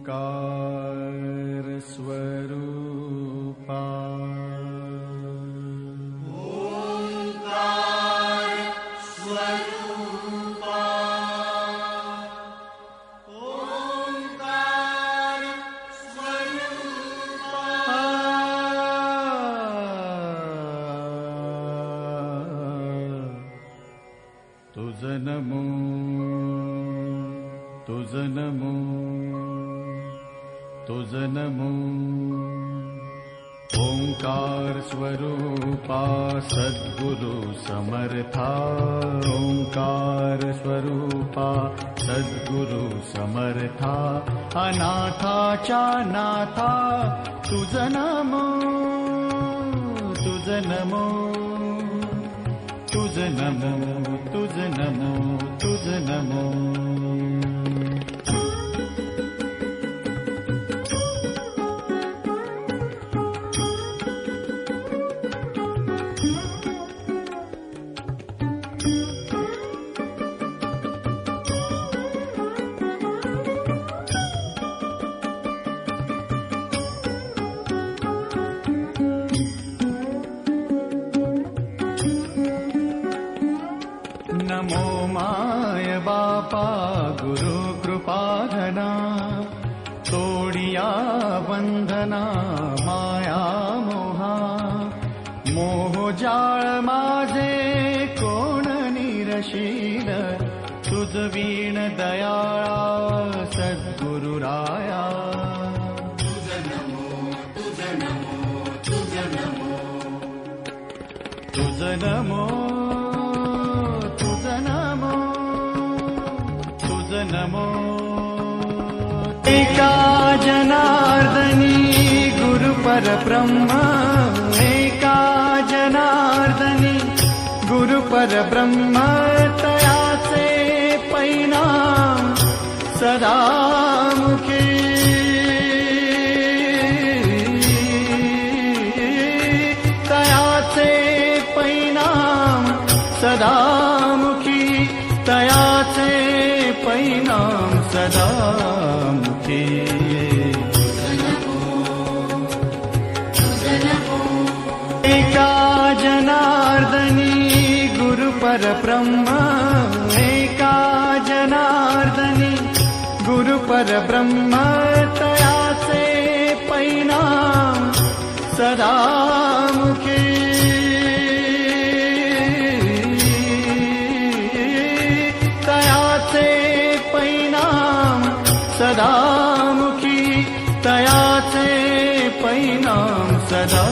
ओंकार स्वरूपा ओंकार स्वरूपा ओंकार स्वरूपा तुझ नमो तुझ नमो तुझ नमो ओंकार स्वरूपा सद्गुरु समर्था ओंकार स्वरूपा सद्गुरु समर्था अनाथाच्या नाथा तुझ नमो तुझ नमो तुझ नमो तुझ नमो तुझ नमो नमो माय बापा गुरु कृपाधना तोडिया बंधना माया मोहा मोह जाळ माझे कोण निरशील तुझ वीण दयाळा सद्गुरुराया तुझ नमो तुझ नमो तुझ नमो तुझ नमो तुझ नमो तुझ नमो एका जनार्दनी गुरु परब्रह्म एका जनार्दनी गुरु परब्रह्म तयाचे परिणाम सदा मुखी तयाचे परिणाम सदा मुखी तयाचे परिणाम सदा मुखी एका जनार्दनी गुरु परब्रह्म एका जनार्दनी गुरु परब्रह्म तयाचे परिणाम सदा मुखी तयाचे परिणाम सदा मुखी तयाचे परिणाम सदा